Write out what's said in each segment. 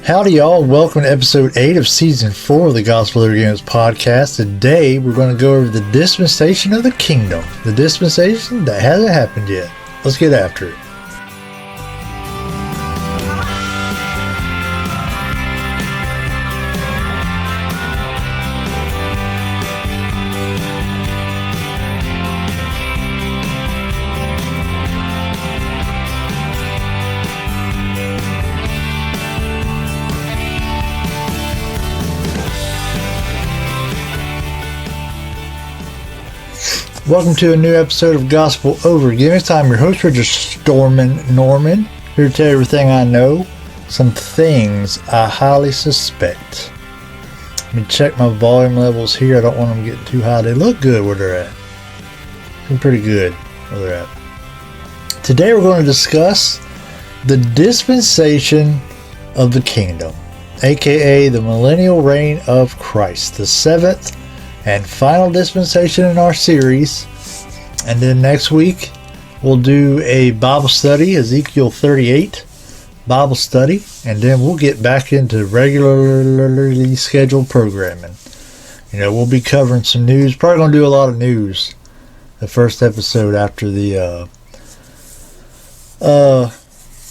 Howdy y'all, welcome to episode 8 of season 4 of the Gospel Overgimmicks podcast. Today we're going to go over the dispensation of the kingdom. The dispensation that hasn't happened yet. Let's get after it. Welcome to a new episode of Gospel Overgimmicks. I'm your host, Richard Norman, here to tell you everything I know, some things I highly suspect. Let me check my volume levels here. I don't want them getting too high. They look good where they're at. They're pretty good where they're at. Today we're going to discuss the dispensation of the kingdom, aka the millennial reign of Christ, the seventh and final dispensation in our series. And then next week we'll do a Bible study, Ezekiel 38 Bible study, and then we'll get back into regularly scheduled programming. We'll be covering some news, probably going to do a lot of news the first episode after the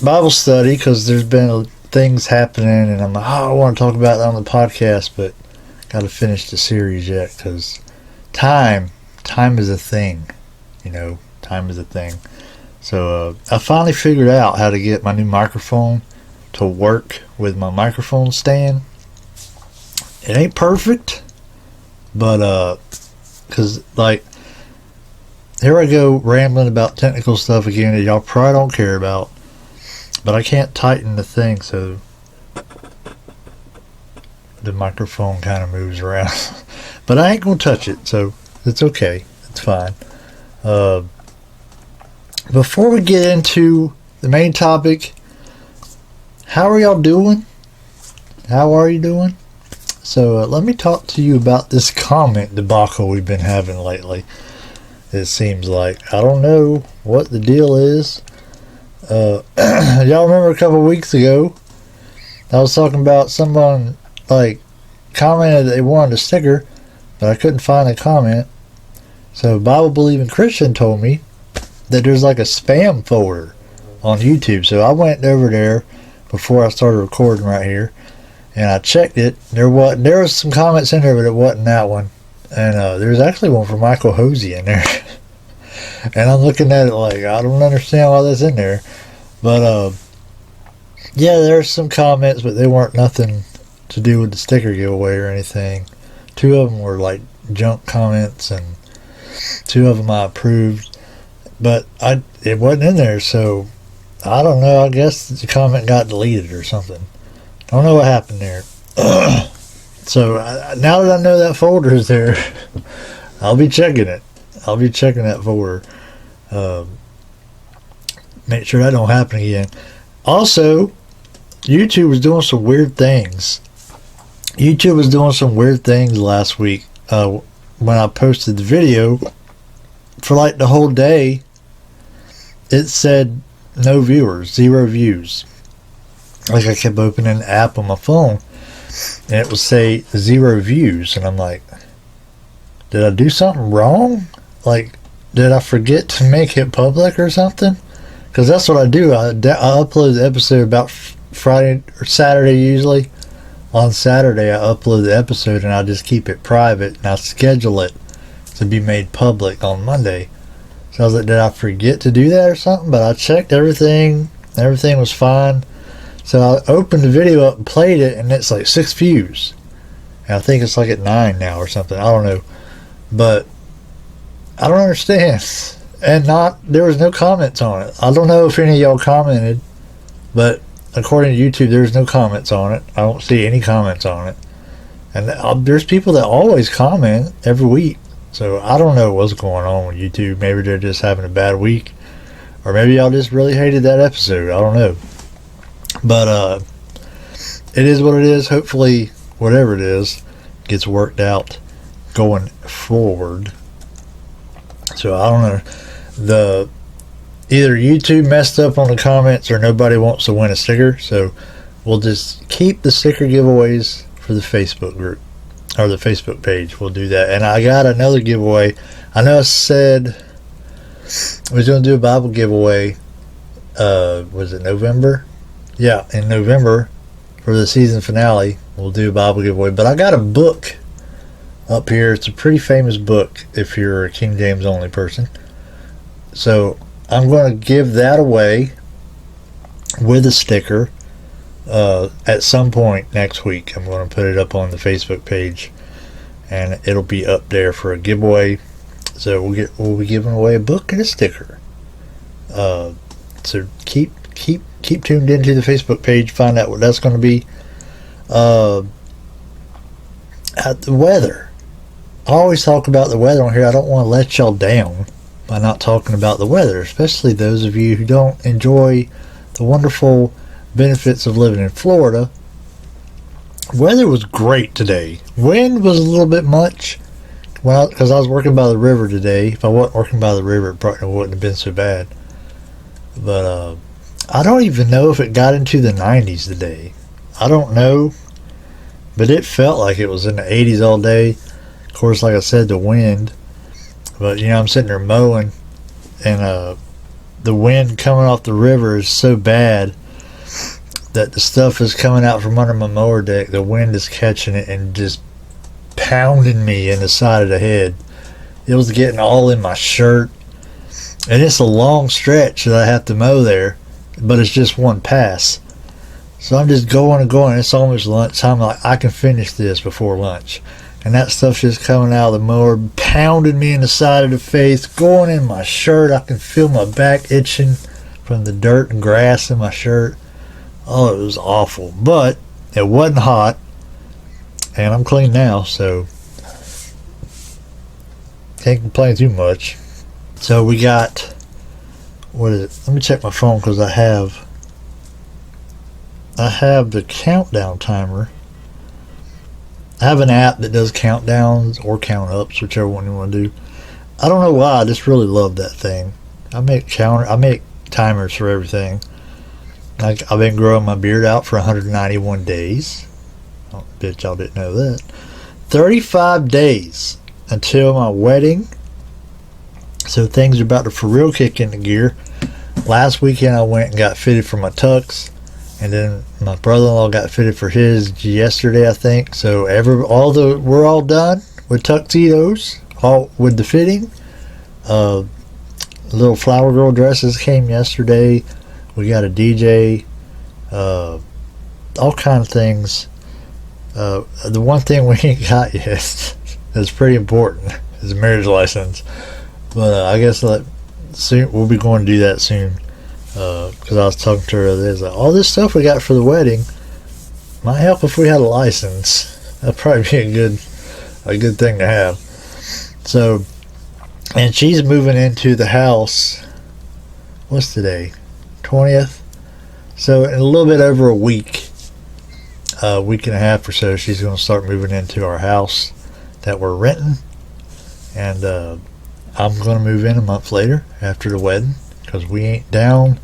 Bible study, because there's been things happening and I'm like, I want to talk about that on the podcast, but got to finish the series yet, because time is a thing. Time is a thing. So I finally figured out how to get my new microphone to work with my microphone stand. It ain't perfect, but because here I go rambling about technical stuff again that y'all probably don't care about, but I can't tighten the thing so the microphone kind of moves around. But I ain't gonna touch it, so it's okay. It's fine. Before we get into the main topic, how are y'all doing? How are you doing? So let me talk to you about this comment debacle we've been having lately. It seems like, I don't know what the deal is. Y'all remember a couple weeks ago I was talking about someone commented they wanted a sticker, but I couldn't find a comment. So Bible believing Christian told me that there's a spam folder on YouTube. So I went over there before I started recording right here, and I checked it. There was some comments in there, but it wasn't that one. And there's actually one from Michael Hosey in there. And I'm looking at it I don't understand why that's in there. But yeah, there's some comments, but they weren't nothing to do with the sticker giveaway or anything. 2 of them were junk comments, and 2 of them I approved, but it wasn't in there, so I don't know. I guess the comment got deleted or something. Don't know what happened there. So now that I know that folder is there, I'll be checking it. I'll be checking that folder. Make sure that don't happen again. Also, YouTube was doing some weird things. YouTube was doing some weird things last week when I posted the video. For the whole day, it said no viewers, 0 views. I kept opening the app on my phone, and it would say 0 views, and I'm like, did I do something wrong? Did I forget to make it public or something? Because that's what I do. I upload the episode about Friday or Saturday usually. On Saturday, I upload the episode and I just keep it private, and I schedule it to be made public on Monday. So I was like, did I forget to do that or something? But I checked everything. Everything was fine. So I opened the video up and played it, and it's 6 views. And I think it's at 9 now or something. I don't know. But I don't understand. And there was no comments on it. I don't know if any of y'all commented, but according to YouTube, there's no comments on it. I don't see any comments on it. And there's people that always comment every week. So I don't know what's going on with YouTube. Maybe they're just having a bad week. Or maybe y'all just really hated that episode. I don't know. But it is what it is. Hopefully, whatever it is, gets worked out going forward. So I don't know. Either YouTube messed up on the comments or nobody wants to win a sticker. So we'll just keep the sticker giveaways for the Facebook group or the Facebook page. We'll do that. And I got another giveaway. I know I said we was going to do a Bible giveaway. Was it November? Yeah, in November for the season finale, we'll do a Bible giveaway. But I got a book up here. It's a pretty famous book if you're a King James only person. So I'm going to give that away with a sticker at some point next week. I'm going to put it up on the Facebook page, and it'll be up there for a giveaway. So we'll be giving away a book and a sticker. So keep tuned into the Facebook page. Find out what that's going to be. At the weather, I always talk about the weather on here. I don't want to let y'all down by not talking about the weather, especially those of you who don't enjoy the wonderful benefits of living in Florida. Weather was great today. Wind was a little bit much, well, because I was working by the river today. If I wasn't working by the river, it probably wouldn't have been so bad. But I don't even know if it got into the 90s today. I don't know, but it felt like it was in the 80s all day. Of course, like I said, the wind. But, I'm sitting there mowing, and the wind coming off the river is so bad that the stuff is coming out from under my mower deck. The wind is catching it and just pounding me in the side of the head. It was getting all in my shirt. And it's a long stretch that I have to mow there, but it's just one pass. So I'm just going and going. It's almost lunchtime. Like, I can finish this before lunch. And that stuff's just coming out of the mower, pounding me in the side of the face, going in my shirt. I can feel my back itching from the dirt and grass in my shirt. Oh, it was awful. But it wasn't hot. And I'm clean now, so can't complain too much. So we got, what is it? Let me check my phone because I have the countdown timer. I have an app that does countdowns or count ups, whichever one you want to do. I don't know why, I just really love that thing. I make timers for everything. I've been growing my beard out for 191 days. I bet y'all didn't know that. 35 days until my wedding. So things are about to for real kick into gear. Last weekend I went and got fitted for my tux. And then my brother-in-law got fitted for his yesterday, I think. So we're all done with tuxedos, all with the fitting. Little flower girl dresses came yesterday. We got a DJ, all kind of things. The one thing we ain't got yet that's pretty important is a marriage license. But I guess soon we'll be going to do that soon. Because I was talking to her the other day, like, all this stuff we got for the wedding might help if we had a license. That'd probably be a good thing to have. So, and she's moving into the house. What's today? 20th. So in a little bit over a week and a half or so, she's going to start moving into our house that we're renting, and I'm going to move in a month later after the wedding because we ain't down.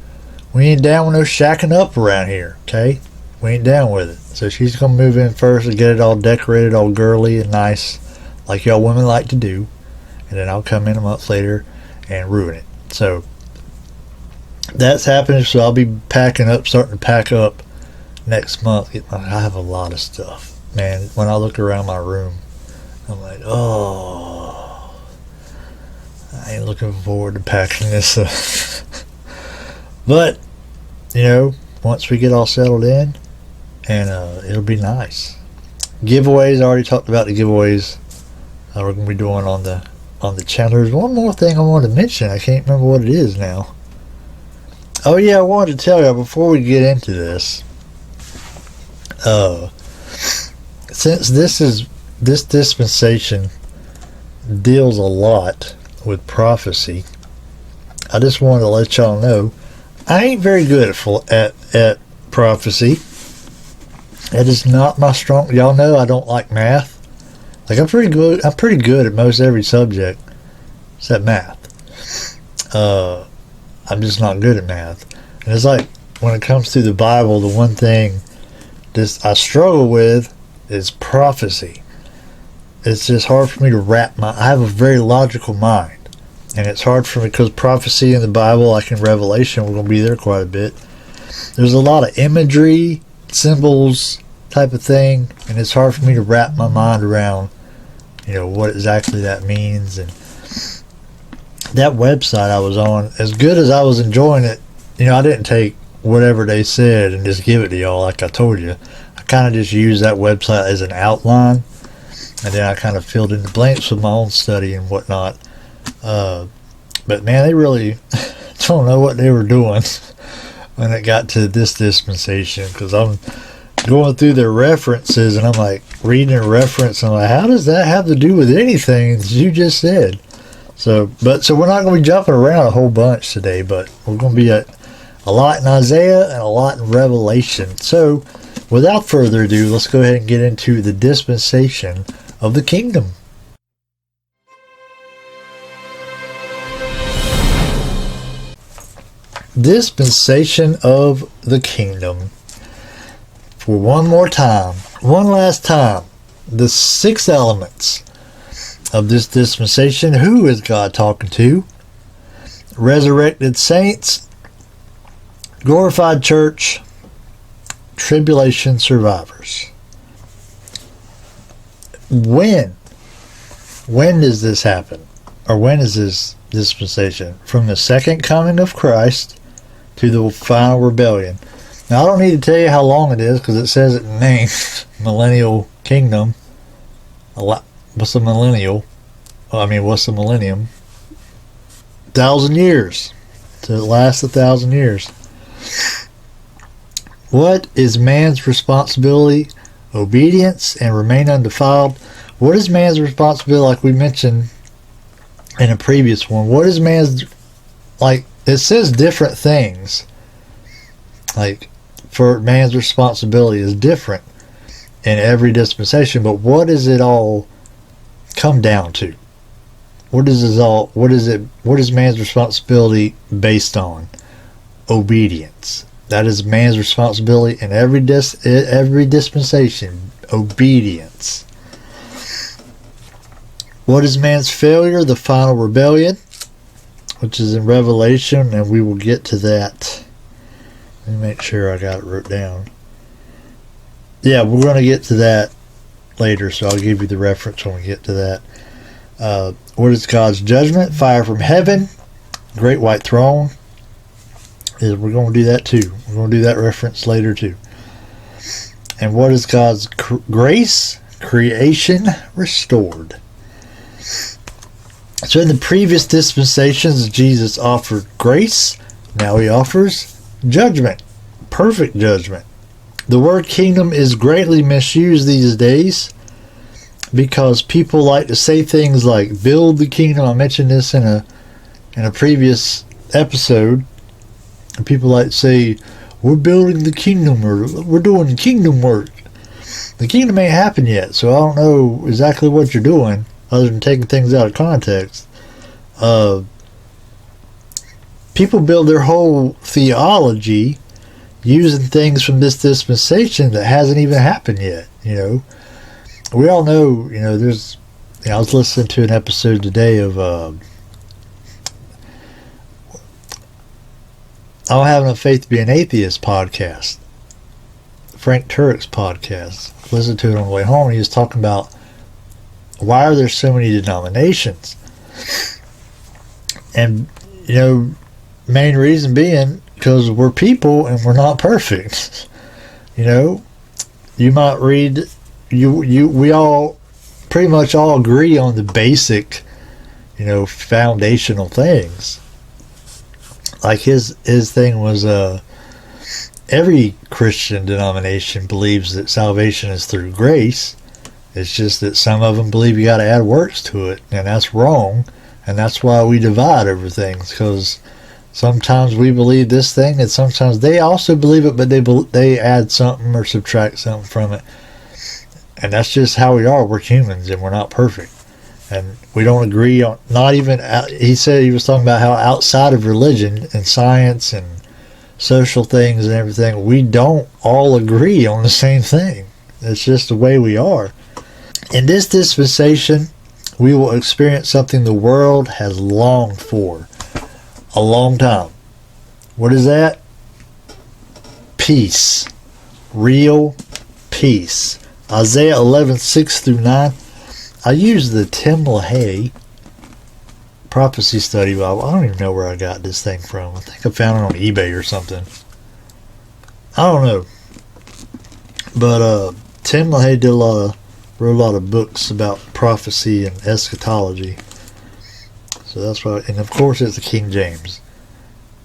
We ain't down with no shacking up around here, okay? We ain't down with it. So she's going to move in first and get it all decorated, all girly and nice, like y'all women like to do. And then I'll come in a month later and ruin it. So that's happening. So I'll be starting to pack up next month. I have a lot of stuff. Man, when I look around my room, I'm like, oh, I ain't looking forward to packing this up. But, once we get all settled in, and it'll be nice. Giveaways, I already talked about the giveaways we're going to be doing on the channel. There's one more thing I wanted to mention. I can't remember what it is now. Oh yeah, I wanted to tell you before we get into this. Since this dispensation deals a lot with prophecy, I just wanted to let y'all know I ain't very good at prophecy. It is not my strong. Y'all know I don't like math. Like I'm pretty good at most every subject except math. I'm just not good at math. And it's like when it comes to the Bible, the one thing I struggle with is prophecy. It's just hard for me to I have a very logical mind. And it's hard for me because prophecy in the Bible, like in Revelation, we're going to be there quite a bit. There's a lot of imagery, symbols type of thing, and it's hard for me to wrap my mind around, what exactly that means. And that website I was on, as good as I was enjoying it, I didn't take whatever they said and just give it to y'all like I told you. I kind of just used that website as an outline, and then I kind of filled in the blanks with my own study and whatnot. But man, they really don't know what they were doing when it got to this dispensation, because I'm going through their references and I'm like reading a reference and I'm like, how does that have to do with anything that you just said? So we're not going to be jumping around a whole bunch today, but we're going to be at a lot in Isaiah and a lot in Revelation. So without further ado, let's go ahead and get into the dispensation of the kingdom. Dispensation of the kingdom. For one last time, the 6 elements of this dispensation. Who is God talking to? Resurrected saints, glorified church, tribulation survivors. When does this happen? Or when is this dispensation? From the second coming of Christ to the final rebellion. Now, I don't need to tell you how long it is because it says it in the name. Millennial kingdom. What's a millennial? What's a millennium? 1,000 years. So it lasts 1,000 years. What is man's responsibility? Obedience and remain undefiled. What is man's responsibility, like we mentioned in a previous one? What is man's, it says different things. For man's responsibility is different in every dispensation, but what does it all come down to? What is man's responsibility based on? Obedience. That is man's responsibility in every dispensation. Obedience. What is man's failure? The final rebellion, which is in Revelation, and we will get to that. Let me make sure I got it wrote down. Yeah, we're going to get to that later, so I'll give you the reference when we get to that. What is God's judgment? Fire from heaven, great white throne. We're going to do that too. We're going to do that reference later too. And what is God's grace? Creation restored. So in the previous dispensations, Jesus offered grace. Now he offers judgment. Perfect judgment. The word kingdom is greatly misused these days because people like to say things like build the kingdom. I mentioned this in a previous episode. And people like to say we're building the kingdom or we're doing kingdom work. The kingdom ain't happened yet, so I don't know exactly what you're doing other than taking things out of context. People build their whole theology using things from this dispensation that hasn't even happened yet. We all know. There's. I was listening to an episode today of. I don't have enough faith to be an atheist podcast. Frank Turek's podcast. Listened to it on the way home, and he was talking about why are there so many denominations, and main reason being because we're people and we're not perfect. You might read, we all pretty much all agree on the basic, foundational things. Like his thing was, every Christian denomination believes that salvation is through grace. It's just that some of them believe you got to add works to it, and that's wrong. And that's why we divide over things, because sometimes we believe this thing, and sometimes they also believe it, but they add something or subtract something from it. And that's just how we are. We're humans, and we're not perfect. And we don't agree on, not even, he said he was talking about how outside of religion and science and social things and everything, we don't all agree on the same thing. It's just the way we are. In this dispensation, we will experience something the world has longed for a long time. What is that? Peace. Real peace. Isaiah 11:6-9. I used the Tim LaHaye prophecy study Bible. I don't even know where I got this thing from. I think I found it on eBay or something. I don't know. But Tim LaHaye wrote a lot of books about prophecy and eschatology. So that's why, and of course it's the King James.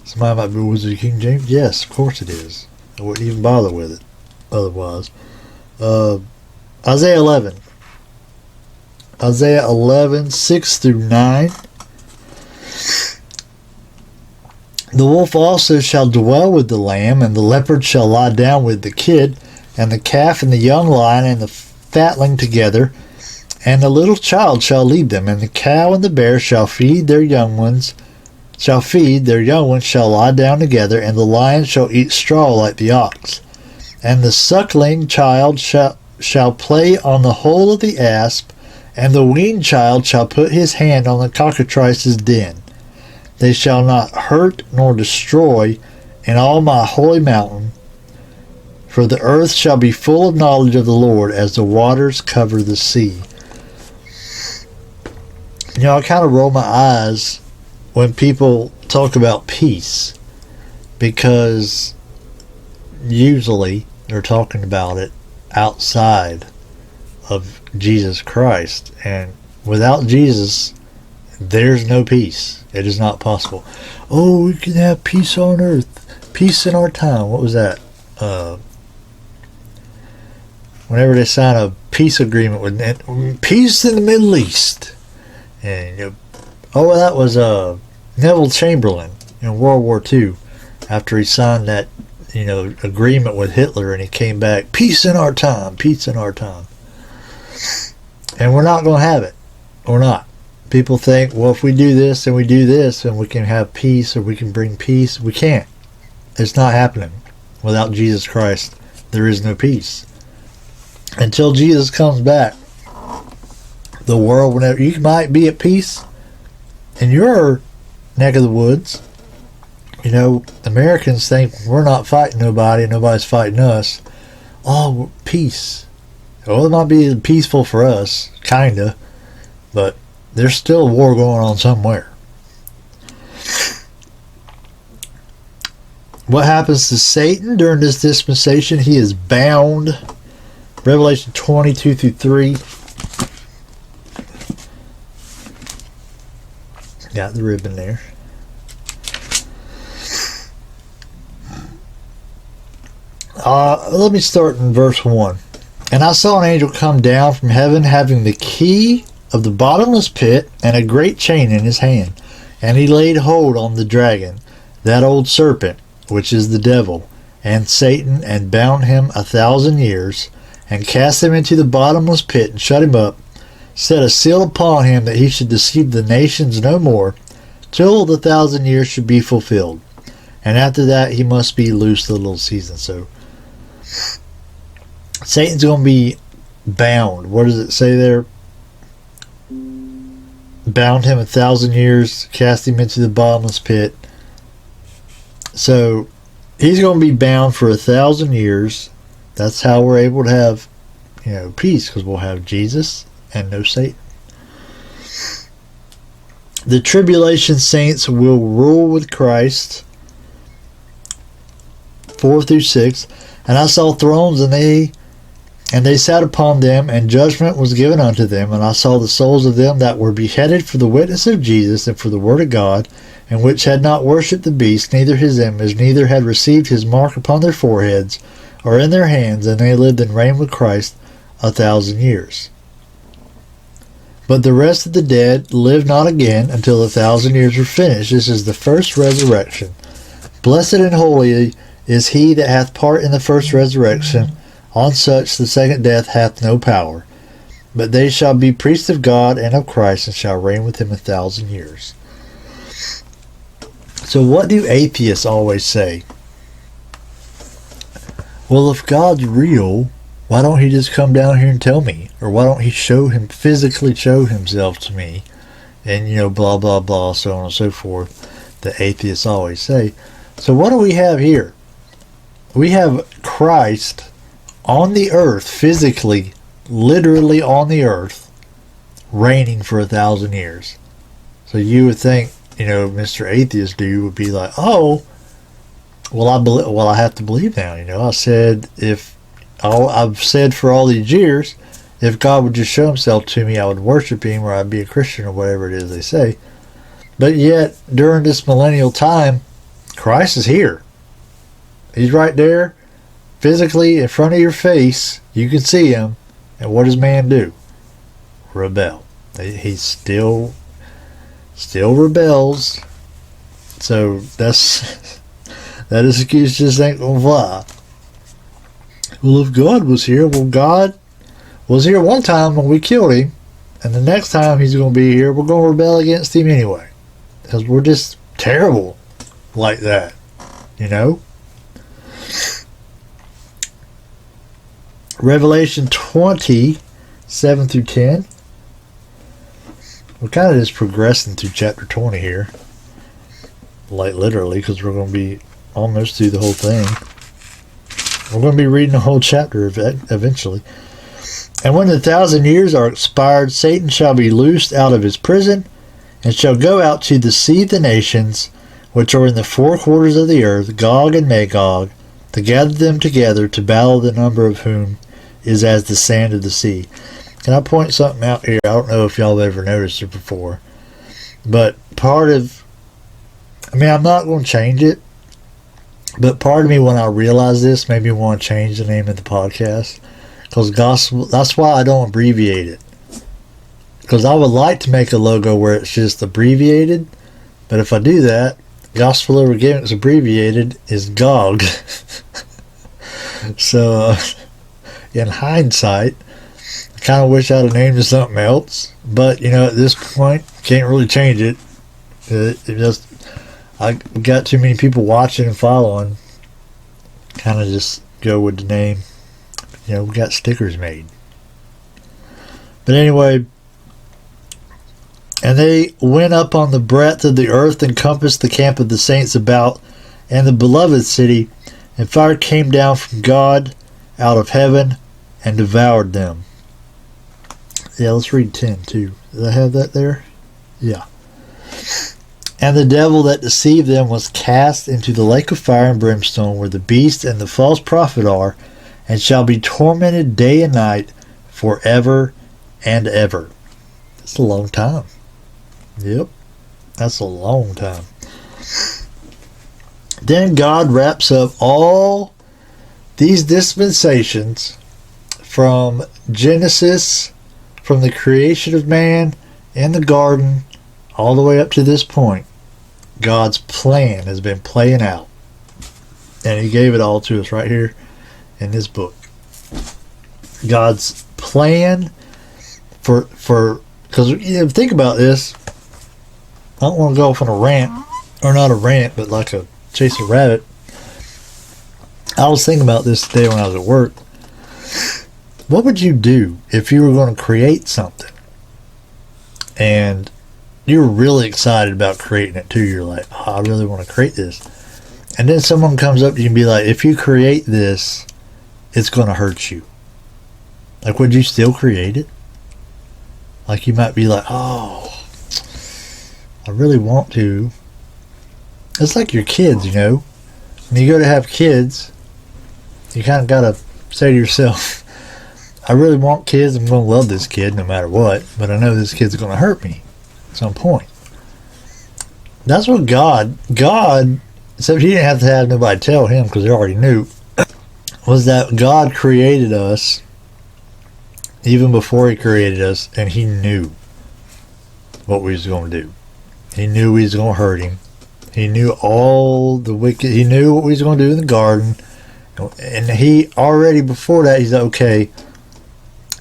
Somebody might be, was it King James? Yes, of course it is. I wouldn't even bother with it otherwise. Isaiah 11. Isaiah 11:6-9. The wolf also shall dwell with the lamb, and the leopard shall lie down with the kid, and the calf and the young lion and the fatling together, and the little child shall lead them, and the cow and the bear shall feed their young ones, shall lie down together, and the lion shall eat straw like the ox. And the suckling child shall play on the hole of the asp, and the weaned child shall put his hand on the cockatrice's den. They shall not hurt nor destroy in all my holy mountain, for the earth shall be full of knowledge of the Lord as the waters cover the sea. You know, I kind of roll my eyes when people talk about peace, because usually they're talking about it outside of Jesus Christ, and without Jesus there's no peace. It is not possible. Oh, we can have peace on earth, peace in our time. What was that? Whenever they sign a peace agreement with peace in the Middle East, and that was Neville Chamberlain in World War II, after he signed that agreement with Hitler, and he came back, peace in our time, peace in our time. And we're not going to have it. We're not. People think, well, if we do this and we do this, and we can have peace, or we can bring peace. We can't. It's not happening. Without Jesus Christ, there is no peace. Until Jesus comes back, the world, whenever you might be at peace in your neck of the woods, Americans think we're not fighting nobody, nobody's fighting us. Oh, peace. Well, it might be peaceful for us, kinda, but there's still a war going on somewhere. What happens to Satan during this dispensation? He is bound. Revelation 22-3. Got the ribbon there. Let me start in verse 1. And I saw an angel come down from heaven, having the key of the bottomless pit and a great chain in his hand. And he laid hold on the dragon, that old serpent, which is the devil, and Satan, and bound him 1,000 years, and cast him into the bottomless pit, and shut him up, set a seal upon him, that he should deceive the nations no more, till the 1,000 years should be fulfilled. And after that he must be loosed a little season. So Satan's going to be bound. What does it say there? Bound him 1,000 years, cast him into the bottomless pit. So he's going to be bound for 1,000 years. That's how we're able to have, peace, because we'll have Jesus and no Satan. The tribulation saints will rule with Christ. 4-6. And I saw thrones, and they sat upon them, and judgment was given unto them. And I saw the souls of them that were beheaded for the witness of Jesus and for the word of God, and which had not worshipped the beast, neither his image, neither had received his mark upon their foreheads or in their hands, and they lived and reigned with Christ 1,000 years. But the rest of the dead lived not again until 1,000 years were finished. This is the first resurrection. Blessed and holy is he that hath part in the first resurrection. On such the second death hath no power. But they shall be priests of God and of Christ, and shall reign with him 1,000 years. So what do atheists always say? Well, if God's real, why don't he just come down here and tell me? Or why don't he physically show himself to me? And, blah, blah, blah, so on and so forth. The atheists always say. So what do we have here? We have Christ on the earth, physically, literally on the earth, reigning for 1,000 years. So you would think, Mr. Atheist dude would be like, oh, well, I have to believe now. I've said for all these years, if God would just show himself to me, I would worship him, or I'd be a Christian, or whatever it is they say. But yet, during this millennial time, Christ is here. He's right there, physically in front of your face. You can see him. And what does man do? Rebel. He still rebels. So that excuse just ain't gonna fly. Well, if God was here, God was here one time when we killed him, and the next time he's going to be here, we're going to rebel against him anyway. Because we're just terrible like that, Revelation 20, 7 through 10. We're kind of just progressing through chapter 20 here. Like literally, because we're going to be almost through the whole thing. We're going to be reading the whole chapter eventually. And when the 1,000 years are expired, Satan shall be loosed out of his prison, and shall go out to deceive the nations which are in the four quarters of the earth, Gog and Magog, to gather them together, to battle, the number of whom is as the sand of the sea. Can I point something out here? I don't know if y'all have ever noticed it before, but I'm not going to change it, but part of me, when I realize this, made me want to change the name of the podcast. Because gospel, that's why I don't abbreviate it. Because I would like to make a logo where it's just abbreviated, but if I do that, gospelovergimmicks abbreviated is GOG. So, in hindsight, I kind of wish I'd have named it something else. But, at this point, can't really change it. I got too many people watching and following. Kind of just go with the name. We got stickers made. But anyway, and they went up on the breadth of the earth and compassed the camp of the saints about and the beloved city, and fire came down from God out of heaven and devoured them. Yeah, let's read 10 too. Did I have that there? Yeah. And the devil that deceived them was cast into the lake of fire and brimstone, where the beast and the false prophet are, and shall be tormented day and night forever and ever. That's a long time. Yep. That's a long time. Then God wraps up all these dispensations from Genesis, from the creation of man in the garden, all the way up to this point. God's plan has been playing out. And he gave it all to us right here in this book. God's plan for because think about this. I don't want to go off on a rant, or not a rant, but like a chase a rabbit. I was thinking about this today when I was at work. What would you do if you were going to create something and you were really excited about creating it too? You're like, oh, I really want to create this. And then someone comes up to you and be like, if you create this, it's going to hurt you. Like, would you still create it? Like, you might be like, oh, I really want to. It's like your kids, When you go to have kids, you kind of got to say to yourself, I really want kids. I'm going to love this kid no matter what, but I know this kid's going to hurt me at some point. That's what God, except he didn't have to have nobody tell him because he already knew, was that God created us even before he created us, and he knew what we was going to do. He knew we was going to hurt him. He knew all the wicked. He knew what we was going to do in the garden. And he already before that, he's like, okay,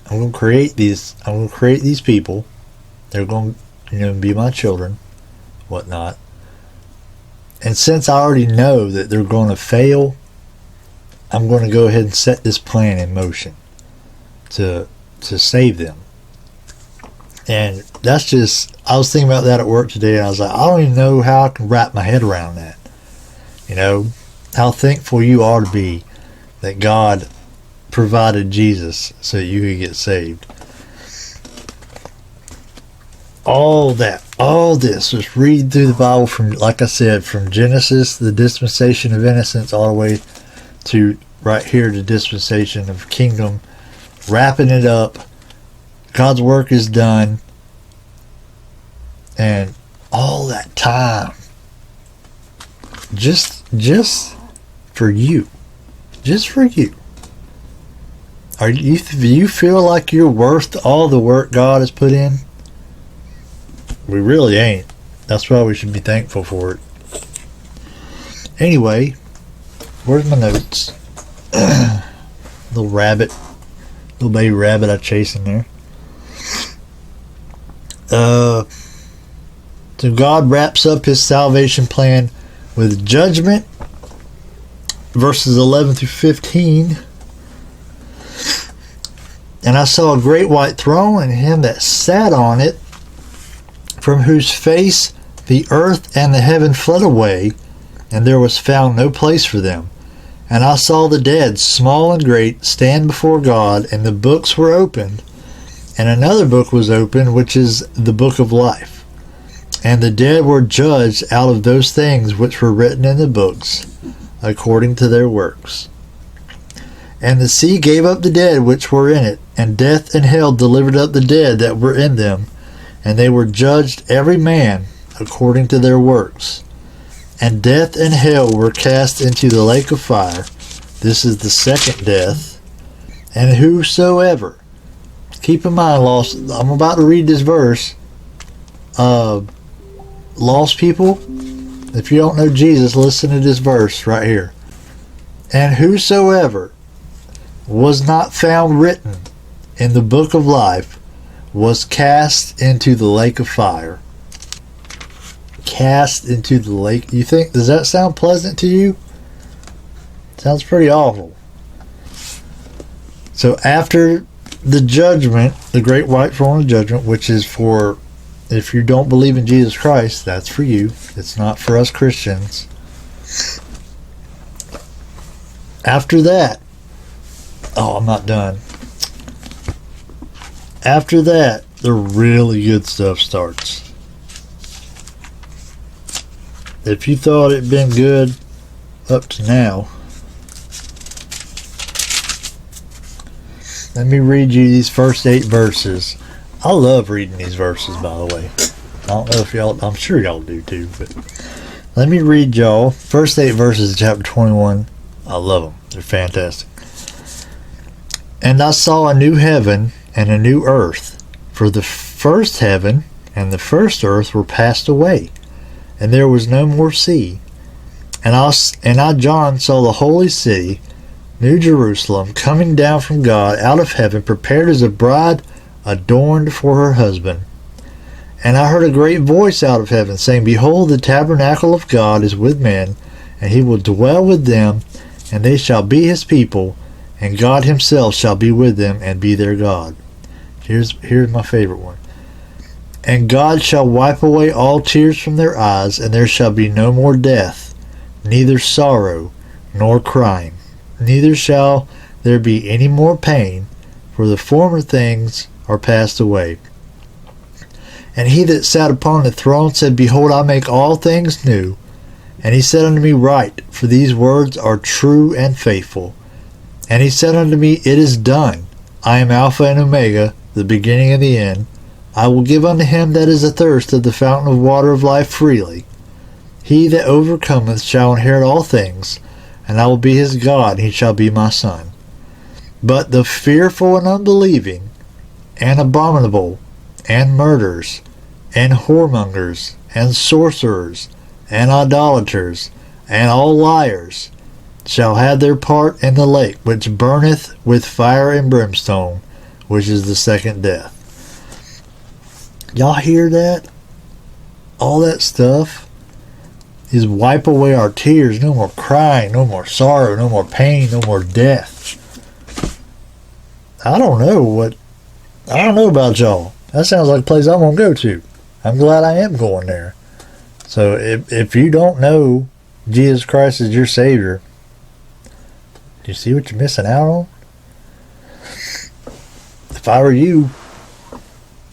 I'm going to create these. I'm going to create these people. They're going to, be my children, whatnot. And since I already know that they're going to fail, I'm going to go ahead and set this plan in motion to save them. And that's just, I was thinking about that at work today, and I was like, I don't even know how I can wrap my head around that. You know, how thankful you are to be that God provided Jesus so you could get saved. All this, just read through the Bible from, like I said, from Genesis, the dispensation of innocence, all the way to right here, the dispensation of kingdom, wrapping it up. God's work is done, and all that time, just for you, Do you feel like you're worth all the work God has put in? We really ain't. That's why we should be thankful for it. Anyway, where's my notes? Little baby rabbit I chased in there. So God wraps up his salvation plan with judgment. Verses 11 through 15. And I saw a great white throne, and him that sat on it, from whose face the earth and the heaven fled away, and there was found no place for them. And I saw the dead, small and great, stand before God, and the books were opened. And another book was opened, which is the book of life. And the dead were judged out of those things which were written in the books, according to their works. And the sea gave up the dead which were in it, and death and hell delivered up the dead that were in them, and they were judged every man according to their works. And death and hell were cast into the lake of fire. This is the second death. And whosoever, keep in mind, lost, I'm about to read this verse. Lost people, if you don't know Jesus, listen to this verse right here. And whosoever was not found written in the book of life was cast into the lake of fire. Cast into the lake. You think, does that sound pleasant to you? Sounds pretty awful. So after the judgment, the great white throne of judgment, which is for, if you don't believe in Jesus Christ, that's for you. It's not for us Christians. After that, I'm not done. After that, the really good stuff starts. If you thought it'd been good up to now, let me read you these first 8 verses. I love reading these verses, by the way. I don't know if y'all, I'm sure y'all do too, but let me read y'all first 8 verses of chapter 21. I love them. They're fantastic. And I saw a new heaven and a new earth, for the first heaven and the first earth were passed away, and there was no more sea. And I, John, saw the holy city, New Jerusalem, coming down from God out of heaven, prepared as a bride adorned for her husband. And I heard a great voice out of heaven, saying, Behold, the tabernacle of God is with men, and he will dwell with them, and they shall be his people, and God himself shall be with them and be their God. Here's my favorite one. And God shall wipe away all tears from their eyes, and there shall be no more death, neither sorrow nor crying, neither shall there be any more pain, for the former things are passed away. And he that sat upon the throne said, Behold, I make all things new. And he said unto me, Write, for these words are true and faithful. And he said unto me, It is done. I am Alpha and Omega, the beginning and the end. I will give unto him that is athirst of the fountain of water of life freely. He that overcometh shall inherit all things, and I will be his God, and he shall be my son. But the fearful and unbelieving, and abominable, and murderers, and whoremongers, and sorcerers, and idolaters, and all liars, shall have their part in the lake which burneth with fire and brimstone, which is the second death. Y'all hear that? All that stuff? is wipe away our tears. No more crying, no more sorrow, no more pain, no more death. I don't know about y'all. That sounds like a place I'm going to go to. I'm glad I am going there. So if you don't know Jesus Christ is your Savior, you see what you're missing out on? If I were you,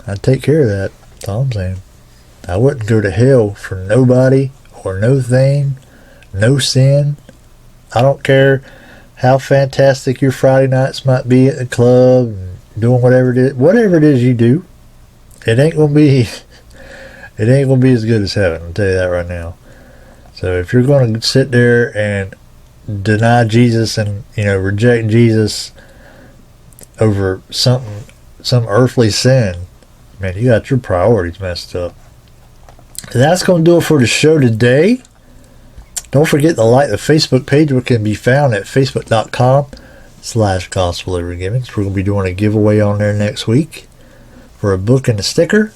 I'd take care of that. That's all I'm saying. I wouldn't go to hell for nobody or no thing, no sin. I don't care how fantastic your Friday nights might be at the club and doing whatever it is you do. It ain't gonna be as good as heaven. I'll tell you that right now. So if you're gonna sit there and deny Jesus and reject Jesus over some earthly sin, man, you got your priorities messed up. And that's going to do it for the show today. Don't forget to like the Facebook page, which can be found at facebook.com/gospelovergimmicks. We're going to be doing a giveaway on there next week for a book and a sticker.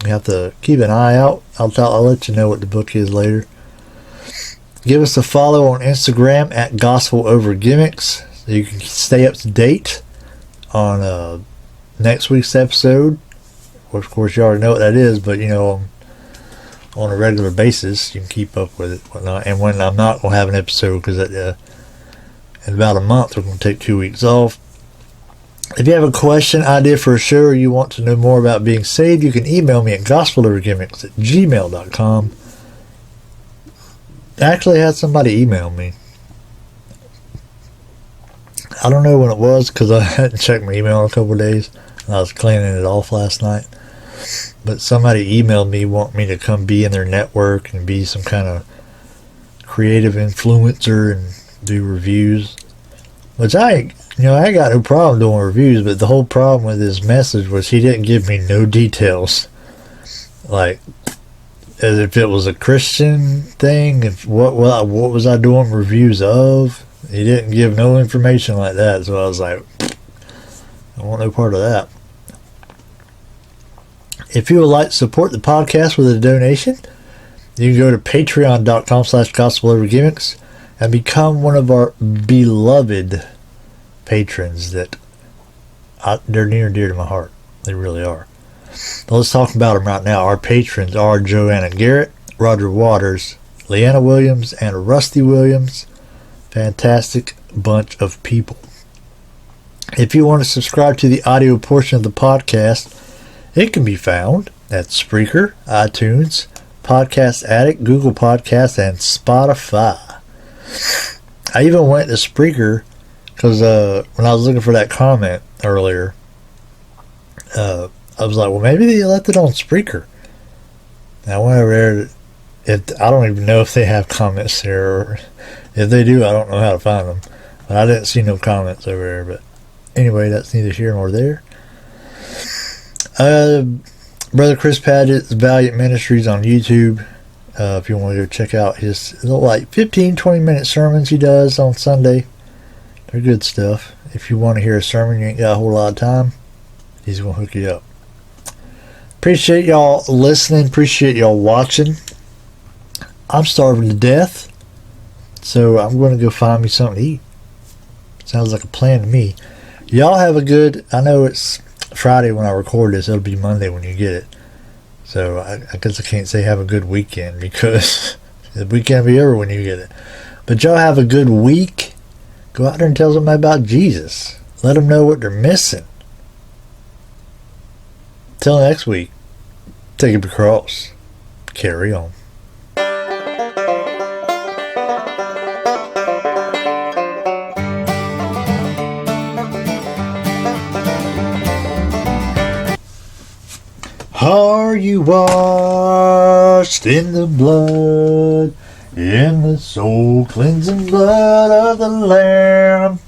You have to keep an eye out. I'll let you know what the book is later. Give us a follow on Instagram at gospelovergimmicks so you can stay up to date on next week's episode. Of course, you already know what that is, but on a regular basis, you can keep up with it, whatnot. And when I'm not going to have an episode, because in about a month, we're going to take 2 weeks off. If you have a question, idea for a show, or you want to know more about being saved, you can email me at gospelovergimmicks@gmail.com. I actually had somebody email me. I don't know when it was, because I hadn't checked my email in a couple of days. I was cleaning it off last night. But somebody emailed me wanting me to come be in their network and be some kind of creative influencer and do reviews. Which I got no problem doing reviews, but the whole problem with his message was he didn't give me no details. Like, as if it was a Christian thing, what was I doing reviews of? He didn't give no information like that, so I was like, I want no part of that. If you would like to support the podcast with a donation, you can go to patreon.com/gospelovergimmicks and become one of our beloved patrons that they're near and dear to my heart. They really are. Now let's talk about them right now. Our patrons are Joanna Garrett, Roger Waters, Leanna Williams, and Rusty Williams. Fantastic bunch of people. If you want to subscribe to the audio portion of the podcast, it can be found at Spreaker, iTunes, Podcast Addict, Google Podcasts, and Spotify. I even went to Spreaker because when I was looking for that comment earlier, I was like, well, maybe they left it on Spreaker. And I went over there. I don't even know if they have comments there, or if they do, I don't know how to find them. But I didn't see no comments over there. But anyway, that's neither here nor there. Brother Chris Padgett's Valiant Ministries on YouTube. If you want to go check out his little 15-20 minute sermons he does on Sunday. They're good stuff. If you want to hear a sermon, you ain't got a whole lot of time, he's going to hook you up. Appreciate y'all listening. Appreciate y'all watching. I'm starving to death, so I'm going to go find me something to eat. Sounds like a plan to me. Y'all have a good, I know it's Friday when I record this, it'll be Monday when you get it. So I guess I can't say have a good weekend, because the weekend will be over when you get it. But y'all have a good week. Go out there and tell somebody about Jesus. Let them know what they're missing. Till next week, take up your cross. Carry on. Are you washed in the blood, in the soul cleansing blood of the Lamb?